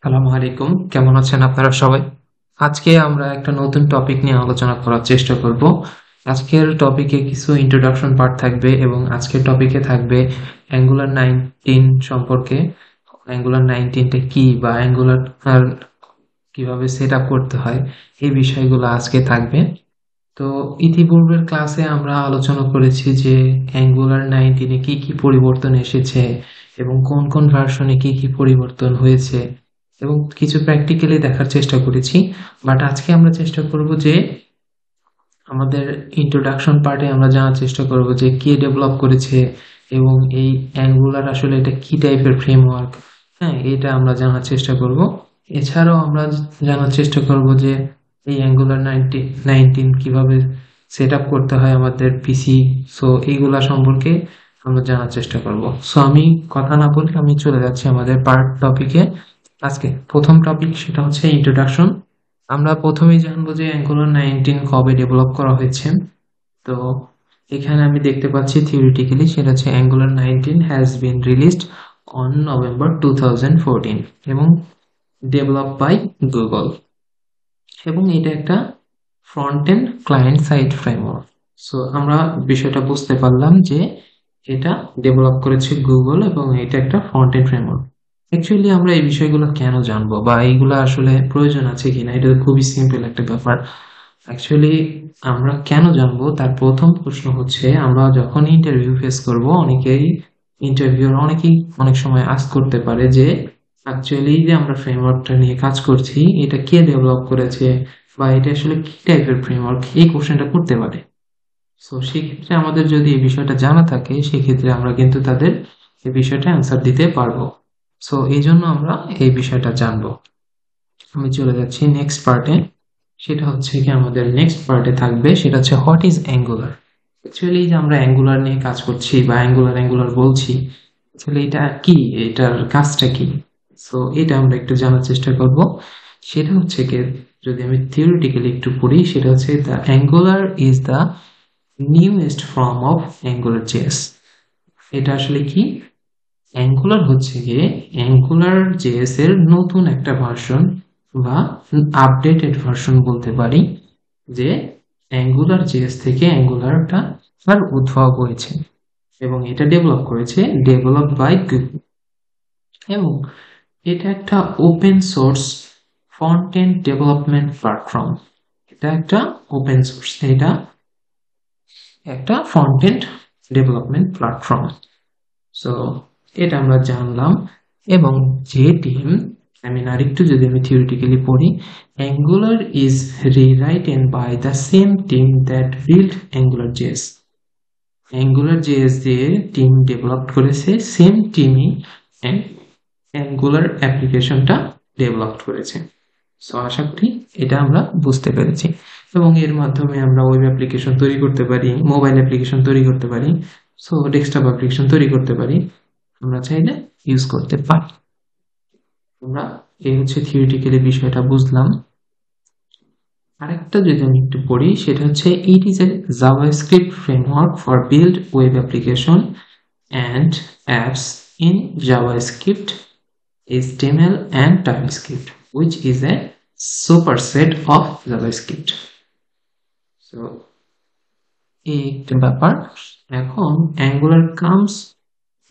আসসালামু আলাইকুম। কেমন আছেন আপনারা সবাই? আজকে আমরা একটা নতুন টপিক নিয়ে আলোচনা করার চেষ্টা করব। আজকের টপিকে কিছু ইন্ট্রোডাকশন পার্ট থাকবে এবং আজকের টপিকে থাকবে অ্যাঙ্গুলার 19 সম্পর্কে। অ্যাঙ্গুলার 19টা কি বা অ্যাঙ্গুলার কিভাবে সেট আপ করতে হয় এই বিষয়গুলো আজকে থাকবে। তো ইতিপূর্বের ক্লাসে আমরা আলোচনা করেছি যে অ্যাঙ্গুলার 19-এ কি কি পরিবর্তন এসেছে এবং কোন কোন ভার্সনে কি কি পরিবর্তন হয়েছে এবং কিছু প্র্যাকটিক্যালি দেখার চেষ্টা করেছি। বাট আজকে আমরা চেষ্টা করব যে আমাদের ইন্ট্রোডাকশন পার্টে আমরা জানার চেষ্টা করব যে কে ডেভেলপ করেছে এবং এই অ্যাঙ্গুলার আসলে এটা কি টাইপের ফ্রেমওয়ার্ক। হ্যাঁ, এটা আমরা জানার চেষ্টা করব। এছাড়াও আমরা জানার চেষ্টা করব যে এই অ্যাঙ্গুলার 19 কিভাবে সেট আপ করতে হয় আমাদের পিসি। সো এইগুলা সম্পর্কে আমরা জানার চেষ্টা করব। সো আমি কথা না বলে আমি চলে যাচ্ছি আমাদের পার্ট টপিকে। আজকে প্রথম টপিক সেটা হচ্ছে ইন্ট্রোডাকশন। আমরা প্রথমেই জানবো যে অ্যাঙ্গুলার 19 কবে ডেভেলপ করা হয়েছে। তো এখানে আমি দেখতে পাচ্ছি থিওরিটিক্যালি সেটা হচ্ছে angular 19 has been released on November 2014 এবং ডেভেলপ বাই গুগল, এবং এটা একটা front end client side framework. So আমরা বিষয়টা বুঝতে পারলাম যে এটা ডেভেলপ করেছে গুগল এবং এটা একটা ফ্রন্ট এন্ড ফ্রেমওয়ার্ক। অ্যাকচুয়ালি আমরা এই বিষয়গুলো কেন জানবো বা এইগুলো আসলে প্রয়োজন আছে কিনা, এটা খুবই সিম্পল একটা ব্যাপার। অ্যাকচুয়ালি আমরা কেন জানবো তার প্রথম প্রশ্ন হচ্ছে, আমরা যখন ইন্টারভিউ ফেস করব অনেকেই অনেক সময় আস্ক করতে পারে যে অ্যাকচুয়ালি যে আমরা ফ্রেমওয়ার্কটা নিয়ে কাজ করছি এটা কে ডেভেলপ করেছে বা এটা আসলে কি টাইপের ফ্রেমওয়ার্ক, এই কোশ্চেনটা করতে পারে। সো সেক্ষেত্রে আমাদের যদি এই বিষয়টা জানা থাকে সেক্ষেত্রে আমরা কিন্তু তাদের এই বিষয়টা অ্যান্সার দিতে পারবো। সো এই জন্য আমরা এই বিষয়টা জানবো। আমি চলে যাচ্ছি নেক্সট পার্টে। সেটা হচ্ছে কি আমাদের নেক্সট পার্টে থাকবে সেটা হচ্ছে হোয়াট ইজ অ্যাঙ্গুলার। অ্যাকচুয়ালি যে আমরা অ্যাঙ্গুলার নিয়ে কাজ করছি বা অ্যাঙ্গুলার অ্যাঙ্গুলার বলছি, আসলে এটা কি, এটার কাজটা কি। সো এটা আমরা একটু জানার চেষ্টা করব। সেটা হচ্ছে কি, যদি আমি থিওরিটিক্যালি একটু পড়ি সেটা হচ্ছে the angular is the newest form of angular JS. এটা আসলে কি, অ্যাঙ্গুলার হচ্ছে গিয়ে অ্যাঙ্গুলার জেএস এর নতুন একটা ভার্সন বা আপডেটেড ভার্সন বলতে পারি, যে অ্যাঙ্গুলার জেএস থেকে অ্যাঙ্গুলারটা আর উদ্ভব হয়েছে এবং এটা ডেভেলপ বাই গুগল। এবং এটা একটা open source front end development platform. এটা একটা ওপেন সোর্স, এটা একটা front end development platform. So এটা আমরা জানলাম। এবং যে টিম, আরেকটু যদি আমি থিওরিটিক্যালি পড়ি, Angular is rewritten by the same team that build Angular JS. Angular JS দিয়ে টিম ডেভেলপ করেছে, সেম টিমই অ্যাঙ্গুলার অ্যাপ্লিকেশনটা ডেভেলপ করেছে। সো আশা করি এটা আমরা বুঝতে পেরেছি। এবং এর মাধ্যমে আমরা ওয়েব অ্যাপ্লিকেশন তৈরি করতে পারি, মোবাইল অ্যাপ্লিকেশন তৈরি করতে পারি, সো ডেস্কটপ অ্যাপ্লিকেশন তৈরি করতে পারি, আমরা চাইলে ইউজ করতে পারি। আমরা এই হচ্ছে থিওরিটিক্যালি বিষয়টা বুঝলাম। আরেকটা যদি আমি একটু পড়ি সেটা হচ্ছে it is a JavaScript framework for build web application and apps in JavaScript, HTML and TypeScript, which is a superset of JavaScript. So এই একটা ব্যাপার। এখন Angular comes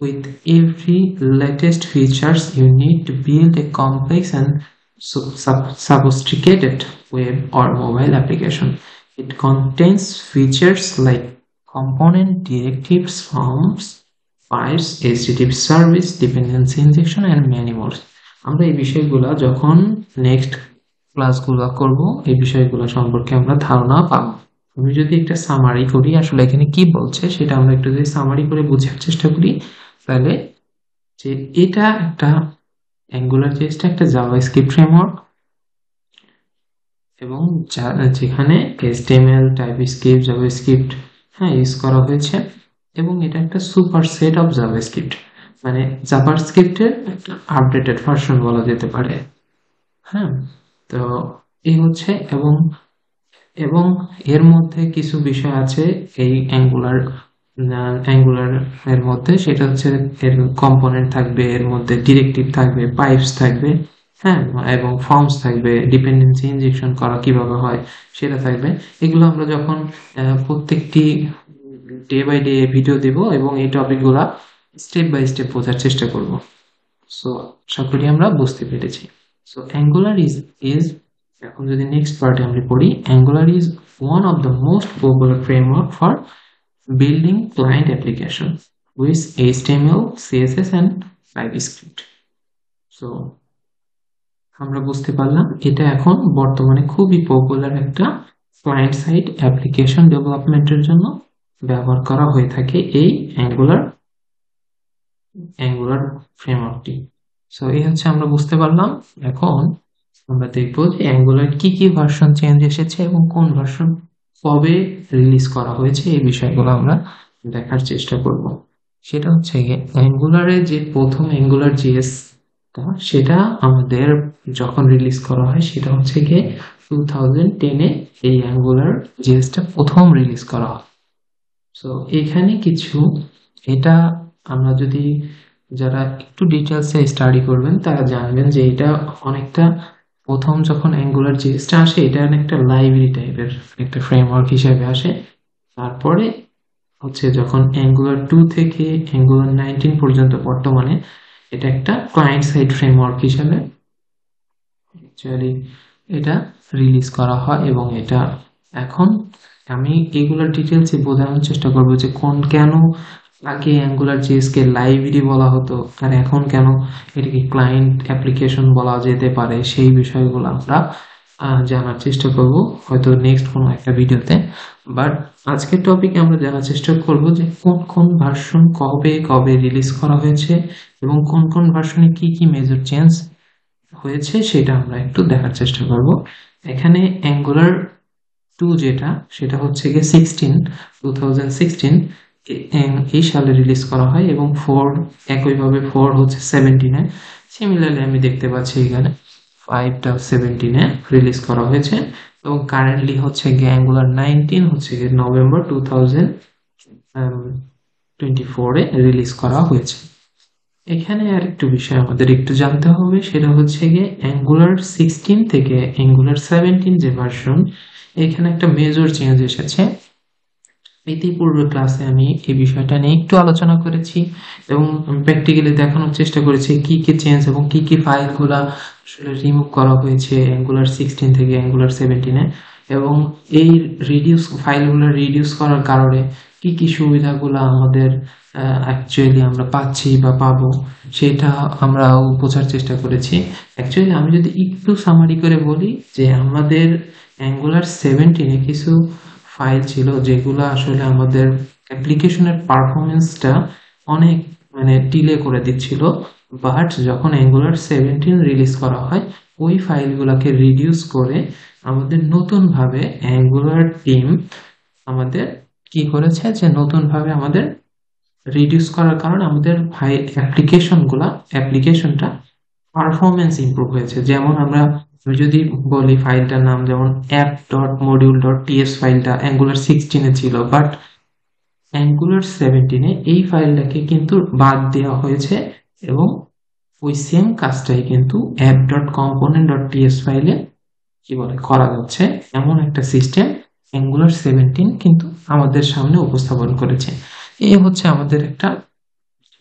with every latest features you need to build a complex and sophisticated web or mobile application. It contains features like component directives, forms, pipes, HTTP service, dependency injection and many more. আমরা এই বিষয়গুলো যখন next ক্লাসগুলো করব এই বিষয়গুলো সম্পর্কে আমরা ধারণা পাবো। আমি যদি একটা সামারি করি আসলে এখানে কি বলছে সেটা আমরা একটু যদি সামারি করে বোঝার চেষ্টা করি, তাহলে যে এটা একটা অ্যাঙ্গুলার জেএসটা একটা জাভাস্ক্রিপ্ট ফ্রেমওয়ার্ক এবং যেখানে HTML, টাইপস্ক্রিপ্ট, জাভাস্ক্রিপ্ট ইউজ করা হয়েছে, এবং এটা একটা সুপার সেট অফ জাভাস্ক্রিপ্ট, মানে জাভাস্ক্রিপ্টের একটা আপডেটেড ভার্সন বলা যেতে পারে। তো এই হচ্ছে, এবং এবং এর মধ্যে কিছু বিষয় আছে এই অ্যাঙ্গুলার এর মধ্যে, সেটা হচ্ছে এর কম্পোনেন্ট থাকবে, এর মধ্যে ডিরেক্টিভ থাকবে, পাইপস থাকবে, হ্যাঁ, এবং ফর্মস থাকবে, ডিপেন্ডেন্সি ইনজেকশন করা কিভাবে হয় সেটা থাকবে। এগুলো আমরা যখন প্রত্যেকটি ডে বাই ডে ভিডিও দেব এবং এই টপিকগুলা স্টেপ বাই স্টেপ বোঝার চেষ্টা করব। সো আশা করি আমরা বুঝতে পেরেছি। সো অ্যাঙ্গুলার ইজ এখন যদি নেক্সট পার্টে আমরা পড়ি, Angular is one of the most popular framework for building client application with HTML, CSS and TypeScript. So আমরা বুঝতে পারলাম এটা এখন বর্তমানে খুবই পপুলার একটা ক্লায়েন্ট সাইড অ্যাপ্লিকেশন ডেভেলপমেন্টের জন্য ব্যবহার করা হয়ে থাকে এই অ্যাঙ্গুলার ফ্রেমওয়ার্কটি। সো এই হচ্ছে আমরা বুঝতে পারলাম। এখন আমরা দেখব যে অ্যাঙ্গুলার কি কি ভার্সন চেঞ্জ এসেছে এবং কোন ভার্সন কবে রিলিজ করা হয়েছে এই বিষয়গুলো আমরা দেখার চেষ্টা করব। সেটা হচ্ছে গিয়ে অ্যাঙ্গুলারের যে প্রথম অ্যাঙ্গুলার জিএস সেটা আমাদের যখন রিলিজ করা হয় সেটা হচ্ছে গিয়ে 2010-এ এই অ্যাঙ্গুলার জিএসটা প্রথম রিলিজ করা হয়। সো এখানে কিছু এটা আমরা যদি যারা একটু ডিটেলসে স্টাডি করবেন তারা জানবেন যে এটা অনেকটা প্রথম যখন অ্যাঙ্গুলার জিএসটা আসে এটা অনেকটা লাইব্রেরি টাইপের একটা ফ্রেমওয়ার্ক হিসেবে আসে। তারপরে হচ্ছে যখন অ্যাঙ্গুলার 2 থেকে অ্যাঙ্গুলার 19 পর্যন্ত বর্তমানে এটা একটা ক্লায়েন্ট সাইড ফ্রেমওয়ার্ক হিসেবে অ্যাকচুয়ালি এটা রিলিজ করা হয় এবং এটা এখন আমি এগুলোর ডিটেলসে বোঝানোর চেষ্টা করব যে কেন আগে অ্যাঙ্গুলার জেএসকে লাইব্রেরি বলা হতো আর এখন কেন এটাকে ক্লায়েন্ট অ্যাপ্লিকেশন বলা যেতে পারে সেই বিষয়গুলো আমরা জানার চেষ্টা করব হয়তো নেক্সট কোনো একটা ভিডিওতে। বাট আজকের টপিকে আমরা জানার চেষ্টা করব যে কোন কোন ভার্সন কবে কবে রিলিজ করা হয়েছে এবং কোন কোন ভার্সনে কি কি মেজর চেঞ্জ হয়েছে সেটা আমরা একটু দেখার চেষ্টা করব। এখানে অ্যাঙ্গুলার 2 যেটা সেটা হচ্ছে গিয়ে 2016 এই সালে রিলিজ করা হয় এবং 4 একইভাবে 4 হচ্ছে 17-এ। সিমিলারলি আমি দেখতে পাচ্ছি এখানে 5টা 17-এ রিলিজ করা হয়েছে এবং কারেন্টলি হচ্ছে গিয়ে অ্যাঙ্গুলার 19 হচ্ছে গিয়ে নভেম্বর 2024-এ রিলিজ করা হয়েছে। এখানে আর একটু বিষয় আমাদের একটু জানতে হবে সেটা হচ্ছে গিয়ে অ্যাঙ্গুলার 16 থেকে অ্যাঙ্গুলার 17 যে ভার্সন এখানে একটা মেজর চেঞ্জ এসেছে। ইতিপূর্বে ক্লাসে আমি এই বিষয়টা নিয়ে একটু আলোচনা করেছি এবং প্র্যাকটিক্যালি দেখানোর চেষ্টা করেছি কি কি চেঞ্জ এবং কি কি ফাইলগুলা আসলে রিমুভ করা হয়েছে অ্যাঙ্গুলার 16 থেকে অ্যাঙ্গুলার 17-এ এবং এই ফাইলগুলো রিডিউস করার কারণে কি কি সুবিধাগুলো আমাদের অ্যাকচুয়ালি আমরা পাচ্ছি বা পাবো সেটা আমরা বোঝার চেষ্টা করেছি। অ্যাকচুয়ালি আমি যদি একটু সামারি করে বলি যে আমাদের অ্যাঙ্গুলার 17-এ কিছু ফাইল ছিল যেগুলো আসলে আমাদের অ্যাপ্লিকেশনের পারফরমেন্সটা অনেক ডিলে করে দিচ্ছিল। বাট যখন অ্যাঙ্গুলার 17 রিলিজ করা হয় ওই ফাইলগুলোকে রিডিউস করে আমাদের নতুনভাবে অ্যাঙ্গুলার টিম আমাদের কি করেছে যে নতুনভাবে আমাদের রিডিউস করার কারণে আমাদের অ্যাপ্লিকেশনটা পারফরমেন্স ইমপ্রুভ হয়েছে। যেমন আমরা যদি বলি ফাইলটার নাম যেমন app.module.ts ফাইলটা অ্যাঙ্গুলার 16-এ ছিল বাট অ্যাঙ্গুলার 17-এ এই ফাইলটাকে কিন্তু বাদ দেওয়া হয়েছে এবং ওই সেম কাজটাই কিন্তু app.component.ts ফাইলে করা যাচ্ছে এমন একটা সিস্টেম অ্যাঙ্গুলার 17 কিন্তু আমাদের সামনে উপস্থাপন করেছে। এই হচ্ছে আমাদের একটা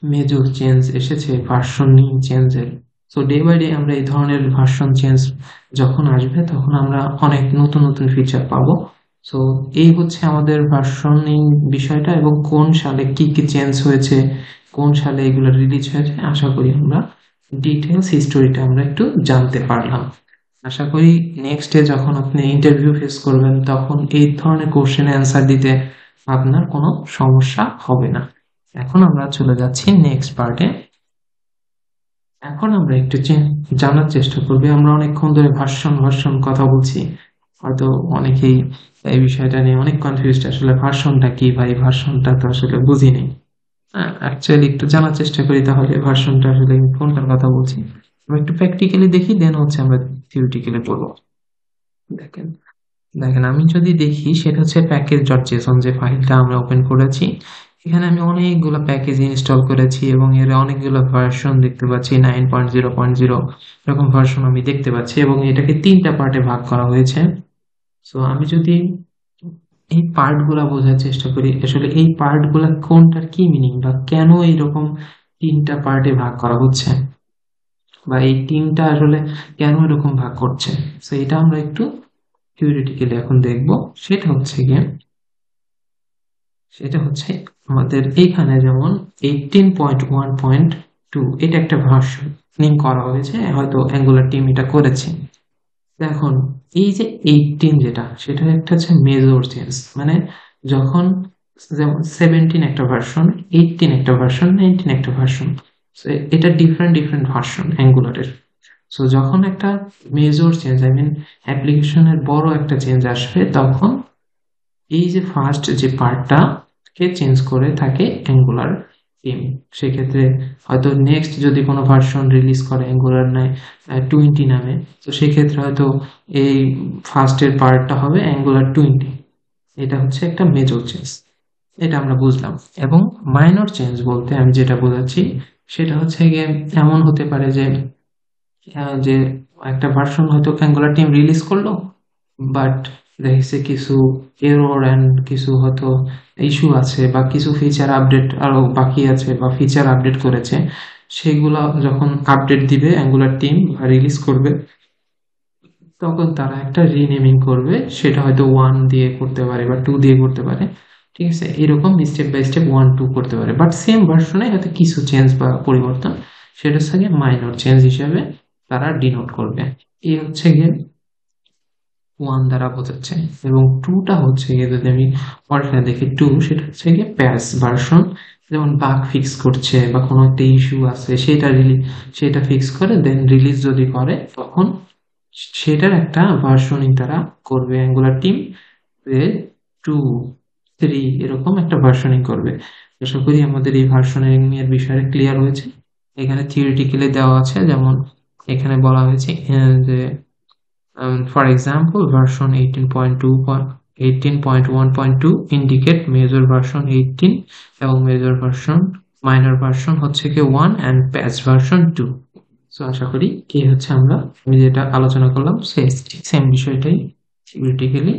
মেজর চেঞ্জ এসেছে ভার্সনিং চেঞ্জের। সো ডে বাই ডে আমরা এই ধরনের ভার্সন চেঞ্জ যখন আসবে তখন আমরা অনেক নতুন নতুন ফিচার পাবো। সো এই হচ্ছে আমাদের ভার্সনিং বিষয়টা এবং কোন সালে কি কি চেঞ্জ হয়েছে কোন সালে এগুলো রিলিজ হয়েছে আশা করি আমরা ডিটেলস হিস্টোরিটা আমরা একটু জানতে পারলাম। আশা করি নেক্সট ডে যখন আপনি ইন্টারভিউ ফেস করবেন তখন এই ধরনের কোশ্চেন অ্যান্সার দিতে আপনার কোনো সমস্যা হবে না। এখন আমরা চলে যাচ্ছি নেক্সট পার্টে। এখন আমরা একটু জানার চেষ্টা করবো, আমরা অনেকক্ষণ ধরে ভার্সন কথা বলছি, হয়তো অনেকেই এই বিষয়টা নিয়ে অনেক কনফিউজড, আসলে ভার্সনটা কি ভাই, ভার্সনটা তো আসলে বুঝি নেই। অ্যাকচুয়ালি একটু জানার চেষ্টা করি তাহলে ভার্সনটা আসলে কোনটার কথা বলছি। আমরা একটু প্র্যাকটিক্যালি দেখি দেন হচ্ছে আমরা থিওরিটিক্যালি পড়বো। দেখেন দেখেন আমি যদি দেখি সেটা হচ্ছে প্যাকেজ.json যে ফাইলটা আমরা ওপেন করেছি এখানে আমি অনেকগুলো প্যাকেজ ইনস্টল করেছি এবং এর অনেকগুলো ভার্সন দেখতে পাচ্ছি, 9.0.0 এরকম ভার্সন আমি দেখতে পাচ্ছি, এবং এটাকে 3টা পার্টে ভাগ করা হয়েছে। সো আমি যদি এই পার্ট গুলা বোঝার চেষ্টা করি, আসলে এই পার্ট গুলা কোনটার কি মিনিং বা কেন এইরকম 3টা পার্টে ভাগ করা হচ্ছে, বা এই টিমটা আসলে কেন এরকম ভাগ করছে, তো এটা আমরা একটু থিওরিটিক্যালি এখন দেখব। সেটা হচ্ছে গিয়ে সেটা হচ্ছে আমাদের এইখানে যেমন 18.1.2 এটা একটা ভার্সন নেম করা হয়েছে, হয়তো অ্যাঙ্গুলার টিম এটা করেছে। এখন এই যে 18 যেটা, সেটা একটা হচ্ছে মেজর চেঞ্জ, মানে যখন যেমন 17 একটা ভার্সন, 18 একটা ভার্সন, 19 একটা ভার্সন, এটা ডিফারেন্ট ডিফারেন্ট ভার্সন অ্যাঙ্গুলারের। সো যখন একটা মেজর চেঞ্জ, আই মিন অ্যাপ্লিকেশনের বড় একটা চেঞ্জ আসবে, তখন এই যে ফার্স্ট যে পার্টটা কে চেঞ্জ করে থাকে অ্যাঙ্গুলার টিম। সেক্ষেত্রে হয়তো নেক্সট যদি কোনো ভার্সন রিলিজ করে অ্যাঙ্গুলার নেয় 20 নামে, তো সেক্ষেত্রে হয়তো এই ফার্স্টের পার্টটা হবে অ্যাঙ্গুলার 20। এটা হচ্ছে একটা মেজর চেঞ্জ, এটা আমরা বুঝলাম। এবং মাইনর চেঞ্জ বলতে আমি যেটা বোঝাচ্ছি, সেটা হচ্ছে গিয়ে এমন হতে পারে যে একটা ভার্সন হয়তো অ্যাঙ্গুলার টিম রিলিজ করলো, বাট দেখছে কিছু এরর অ্যান্ড কিছু হয়তো ইস্যু আছে, বা কিছু ফিচার আপডেট আরো বাকি আছে, বা ফিচার আপডেট করেছে, সেগুলা যখন আপডেট দিবে অ্যাঙ্গুলার টিম বা রিলিজ করবে, তখন তারা একটা রিনেমিং করবে, সেটা হয়তো 1 দিয়ে করতে পারে বা 2 দিয়ে করতে পারে। ঠিক আছে, এরকম স্টেপ বাই স্টেপ 1-2 করতে পারে, বাট সেম ভার্সনে হয়তো কিছু চেঞ্জ বা পরিবর্তন, সেটা হচ্ছে মাইনর চেঞ্জ হিসেবে তারা ডিনোট করবে। এই হচ্ছে গিয়ে 1 দ্বারা বোঝাচ্ছে। এবং 2টা হচ্ছে গিয়ে, যদি আমি পরেরটা দেখি, 2 সেটা হচ্ছে গিয়ে প্যাচ ভার্সন, যেমন বাগ ফিক্স করছে বা কোনো একটা ইস্যু আছে, সেটা ফিক্স করে দেন রিলিজ যদি করে, তখন সেটার একটা ভার্সনিং তারা করবে অ্যাঙ্গুলার টিম, যে 2, 3 এরকম একটা ভার্সনিং করবে। আশা করি আমাদের এই ভার্সনিং এর বিষয়ে ক্লিয়ার হয়েছে। এখানে থিওরিটিক্যালি দেওয়া আছে, যেমন এখানে বলা হয়েছে যে for example, version 18.1.2 indicate major version 18 এবং major version, minor version হচ্ছে কি 1 and patch version 2। সো আশা করি কি হচ্ছে, আমি যেটা আলোচনা করলাম সেম বিষয়টাই থিওরিটিক্যালি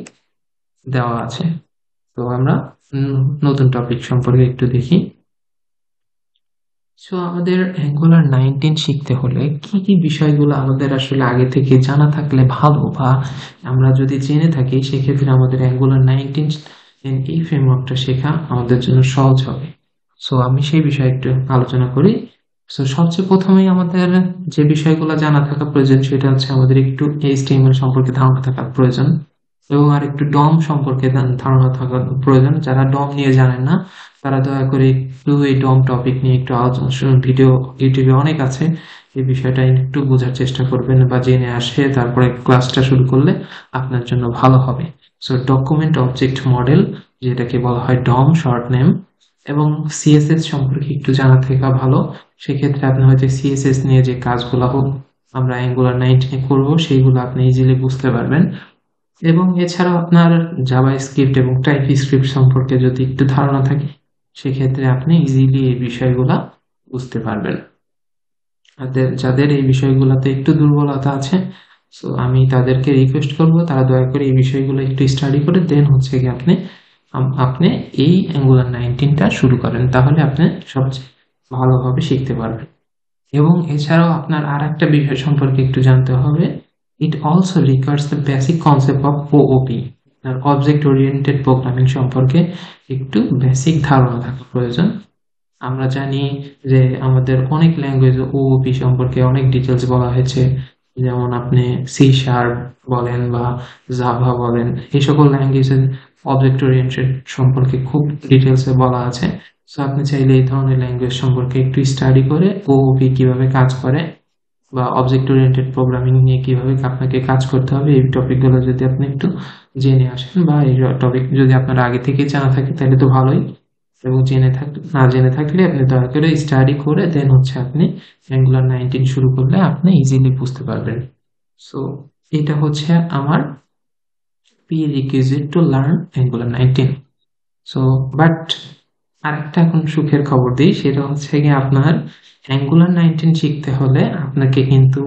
দেওয়া আছে। তো আমরা নতুন টপিক সম্পর্কে একটু দেখি। সো আমাদের অ্যাঙ্গুলার 19 শিখতে হলে কি কি বিষয়গুলো আমাদের আসলে আগে থেকে জানা থাকলে ভালো, বা আমরা যদি জেনে থাকি, সেক্ষেত্রে আমাদের অ্যাঙ্গুলার 19 এই ফ্রেমওয়ার্কটা শেখা আমাদের জন্য সহজ হবে। সো আমি সেই বিষয়ে একটু আলোচনা করি। সো সবচেয়ে প্রথমেই আমাদের যে বিষয়গুলো জানা থাকা প্রয়োজন, সেটা হচ্ছে আমাদের একটু HTML সম্পর্কে ধারণা থাকা প্রয়োজন, এবং আর একটু ডম সম্পর্কে ধারণা থাকা প্রয়োজন। যারা ডম নিয়ে জানেন না, তারা দয়া করে একটু এই ডম টপিক নিয়ে একটু আলোচনা শুনুন। ভিডিও ইউটিউবে অনেক আছে, এই বিষয়টা একটু বোঝার চেষ্টা করবেন বা জেনে আসে তারপরে ক্লাসটা শুরু করলে আপনার জন্য ভালো হবে। সো ডকুমেন্ট অবজেক্ট মডেল, যেটাকে বলা হয় ডম শর্ট নেম, এবং সিএসএস সম্পর্কে একটু জানা থাকা ভালো। সেক্ষেত্রে আপনি হয়তো সিএসএস নিয়ে যে কাজগুলো হোক আমরা অ্যাঙ্গুলার 19 করবো, সেইগুলো আপনি ইজিলি বুঝতে পারবেন। এবং এছাড়াও আপনার জাভা স্ক্রিপ্ট এবং টাইপ স্ক্রিপ্ট সম্পর্কে যদি একটু ধারণা থাকে, সেক্ষেত্রে আপনি ইজিলি এই বিষয়গুলা বুঝতে পারবেন। যাদের এই বিষয়গুলোতে একটু দুর্বলতা আছে, সো আমি তাদেরকে রিকোয়েস্ট করব, তারা দয়া করে এই বিষয়গুলো একটু স্টাডি করে দেন হচ্ছে কি আপনি এই অ্যাঙ্গুলার 19টা শুরু করেন, তাহলে আপনি সবচেয়ে ভালোভাবে শিখতে পারবেন। এবং এছাড়াও আপনার আর একটা বিষয় সম্পর্কে একটু জানতে হবে। It also requires the basic concept of OOP, আর অবজেক্ট ওরিয়েন্টেড প্রোগ্রামিং সম্পর্কে একটু বেসিক ধারণা থাকা প্রয়োজন। আমরা জানি যে আমাদের অনেক ল্যাঙ্গুয়েজে ওওপি সম্পর্কে অনেক ডিটেলস বলা হয়েছে, যেমন আপনি C# বলেন বা জাভা বলেন, এই সকল ল্যাঙ্গুয়েজের অবজেক্ট ওরিয়েন্টেড সম্পর্কে খুব ডিটেলসে বলা আছে। সো আপনি চাইলে এই ধরনের ল্যাঙ্গুয়েজ সম্পর্কে একটু স্টাডি করে ওওপি কিভাবে কাজ করে বা অবজেক্ট ওরিয়েন্টেড প্রোগ্রামিং নিয়ে কিভাবে আপনাকে কাজ করতে হবে, এই টপিকগুলো যদি আপনি একটু জেনে আসেন, বা এই টপিক যদি আপনার আগে থেকে জানা থাকে তাহলে তো ভালোই। এবং না জেনে থাকলে আপনি দয়া করে স্টাডি করে দেন হচ্ছে আপনি অ্যাঙ্গুলার 19 শুরু করলে আপনি ইজিলি বুঝতে পারবেন। সো এটা হচ্ছে আমার pre requisite to learn angular 19। So but আরেকটা এখন সুখের খবর দিই, সেটা হচ্ছে গিয়ে আপনার অ্যাঙ্গুলার 19 শিখতে হলে আপনাকে কিন্তু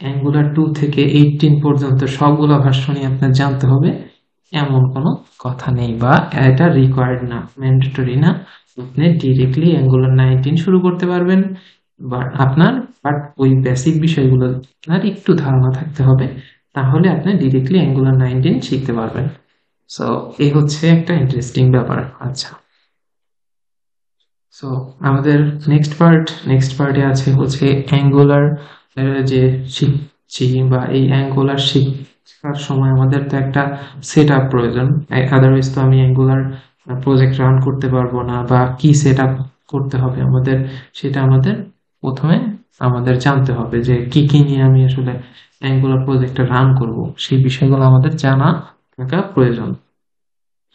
অ্যাঙ্গুলার 2 থেকে 18 পর্যন্ত সবগুলো ভার্সনই আপনার জানতে হবে, এমন কোনো কথা নেই, বা এটা রিকোয়ার্ড না, ম্যান্ডেটরি না। আপনি ডিরেক্টলি অ্যাঙ্গুলার 19 শুরু করতে পারবেন, বাট ওই বেসিক বিষয়গুলো আপনার একটু ধারণা থাকতে হবে, তাহলে আপনি ডিরেক্টলি অ্যাঙ্গুলার 19 শিখতে পারবেন। সো এই হচ্ছে একটা ইন্টারেস্টিং ব্যাপার। আচ্ছা, সো আমাদের নেক্সট পার্টে আছে হচ্ছে অ্যাঙ্গুলার যে শিখছি, বা এই অ্যাঙ্গুলার শেখার সময় আমাদের তো একটা সেট আপ প্রয়োজন, আদারওয়াইজ তো আমি অ্যাঙ্গুলার প্রজেক্ট রান করতে পারবো না, বা কি সেট আপ করতে হবে আমাদের, সেটা আমাদের প্রথমে আমাদের জানতে হবে যে কি কি নিয়ে আমি আসলে অ্যাঙ্গুলার প্রজেক্টটা রান করব, সেই বিষয়গুলো আমাদের জানা থাকা প্রয়োজন।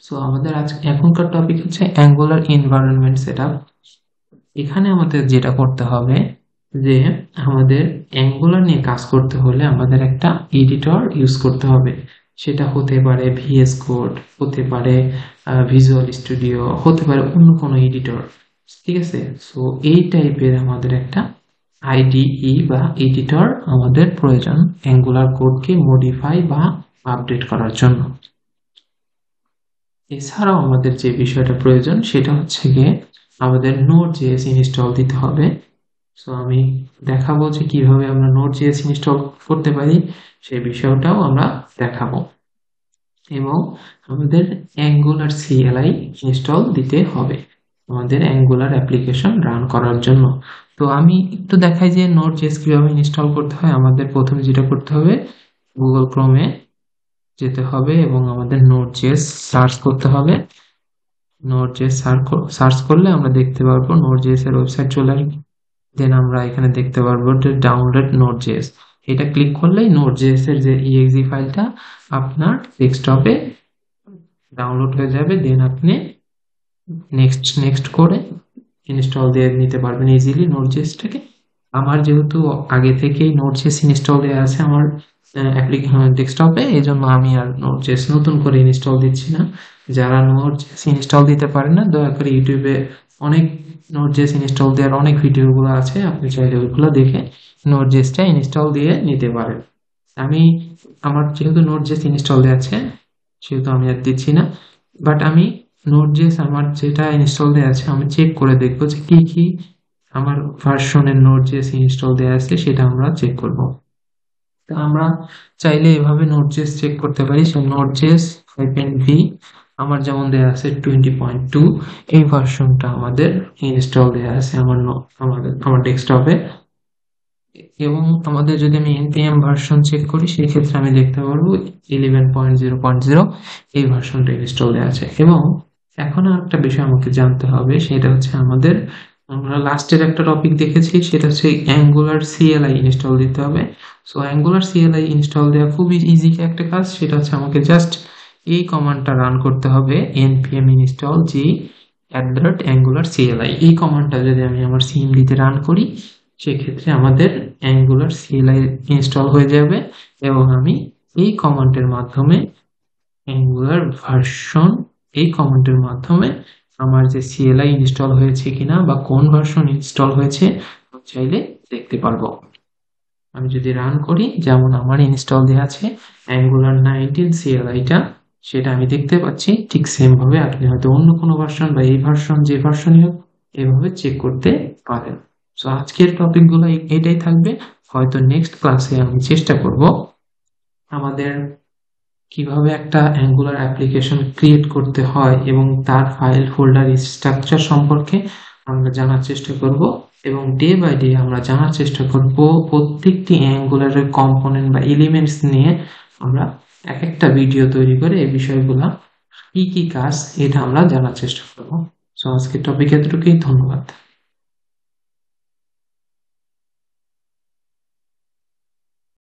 সো আমাদের এখনকার টপিক হচ্ছে অ্যাঙ্গুলার এনভায়রনমেন্ট সেটআপ। এখানে আমাদের যেটা করতে হবে যে আমাদের অ্যাঙ্গুলার নিয়ে কাজ করতে হলে আমাদের একটা এডিটর ইউজ করতে হবে। সেটা হতে পারে ভিএস কোড, হতে পারে ভিজুয়াল স্টুডিও, হতে পারে অন্য কোনো এডিটর, ঠিক আছে। সো এই টাইপের আমাদের একটা আইডিই বা এডিটর আমাদের প্রয়োজন অ্যাঙ্গুলার কোডকে মডিফাই বা আপডেট করার জন্য। এছাড়াও আমাদের যে বিষয়টা প্রয়োজন সেটা হচ্ছে গিয়ে আমাদের Node.js ইনস্টল দিতে হবে। সো আমি দেখাবো যে কিভাবে আমরা Node.js ইনস্টল করতে পারি, সেই বিষয়টাও আমরা দেখাবো। এবং আমাদের অ্যাঙ্গুলার CLI ইনস্টল দিতে হবে আমাদের অ্যাঙ্গুলার অ্যাপ্লিকেশন রান করার জন্য। তো আমি একটু দেখাই যে Node.js কিভাবে ইনস্টল করতে হয়। আমাদের প্রথমে যেটা করতে হবে, গুগল ক্রোমে যেতে হবে এবং আমাদের Node.js সার্চ করতে হবে। Node.js সার্চ করলে আমরা দেখতে পারবো Node.js এর ওয়েবসাইট চলে আসবে। দেন আমরা এখানে দেখতে পারবো যে ডাউনলোড Node.js, এটা ক্লিক করলেই Node.js এর যে exe ফাইলটা আপনার ডেস্কটপে ডাউনলোড হয়ে যাবে। দেন আপনি নেক্সট করে ইনস্টল দিয়ে নিতে পারবেন ইজিলি Node.js-টাকে। আমার যেহেতু আগে থেকেই Node.js ইনস্টল দেওয়া আছে আমার ডেস্কটপে, এই জন্য আমি আর Node.js নতুন করে ইনস্টল দিচ্ছি না। যারা Node.js ইনস্টল দিতে পারে না, দয়া করে ইউটিউবে অনেক Node.js ইনস্টল দেওয়ার অনেক ভিডিওগুলো আছে, আপনি চাইলে ওইগুলো দেখে Node.js-টা ইনস্টল দিয়ে নিতে পারেন। আমার যেহেতু Node.js ইনস্টল দেওয়া আছে সেহেতু আমি আর দিচ্ছি না, বাট আমি Node.js আমার যেটা ইনস্টল দেওয়া আছে আমি চেক করে দেখবো যে কি কি আমার ভার্সনের Node.js ইনস্টল দেওয়া আছে, সেটা আমরা চেক করব। তো আমরা চাইলে এভাবে Node.js চেক করতে পারি। সো Node.js -v আমার যেমন দেওয়া আছে 20.2, এই ভার্সনটা আমাদের ইনস্টল দেওয়া আছে আমার ডেস্কটপে। এবং আমাদের যদি আমি npm ভার্সন চেক করি, সেই ক্ষেত্রে আমি দেখতে পারবো 11.0.0 এই ভার্সনটা ইনস্টল দেওয়া আছে। এবং এখন আরেকটা বিষয় আমাকে জানতে হবে, সেটা হচ্ছে আমরা লাস্টের একটা টপিক দেখেছি, সেটা হচ্ছে অ্যাঙ্গুলার CLI ইনস্টল দিতে হবে। সো অ্যাঙ্গুলার CLI ইনস্টল দেওয়া খুবই ইজি একটা কাজ, সেটা হচ্ছে আমাকে জাস্ট এই কমান্ডটা রান করতে হবে, npm install g @angular CLI। এই কমান্ডটা যদি আমি আমার সিএমডিতে রান করি, সেক্ষেত্রে আমাদের অ্যাঙ্গুলার CLI ইনস্টল হয়ে যাবে এবং আমি এই কমান্ডের মাধ্যমে অ্যাঙ্গুলার ভার্সন, এই কমান্ডের মাধ্যমে আমার যে CLI ইনস্টল হয়েছে কিনা বা কোন ভার্সন ইনস্টল হয়েছে চাইলে দেখতে পারবো। আমি যদি রান করি, যেমন আমার ইনস্টল দেওয়া আছে অ্যাঙ্গুলার 19 CLI-টা, সেটা আমি দেখতে পাচ্ছি। ঠিক সেম ভাবে আপনি হয়তো অন্য কোনো ভার্সন বা এই ভার্সন, যে ভার্সনই হোক, এভাবে চেক করতে পারেন। সো আজকের টপিকগুলো এটাই থাকবে। হয়তো নেক্সট ক্লাসে আমি চেষ্টা করব আমাদের কিভাবে একটা অ্যাঙ্গুলার অ্যাপ্লিকেশন ক্রিয়েট করতে হয় এবং তার ফাইল ফোল্ডার স্ট্রাকচার সম্পর্কে আমরা জানার চেষ্টা করব। এবং ডে বাই ডে আমরা জানার চেষ্টা করব প্রত্যেকটি অ্যাঙ্গুলারের কম্পোনেন্ট বা এলিমেন্টস নিয়ে আমরা এক একটা ভিডিও তৈরি করে এই বিষয়গুলো কি কি কাজ, এটা আমরা জানার চেষ্টা করব। সো আজকের টপিক এতটুকুই। ধন্যবাদ।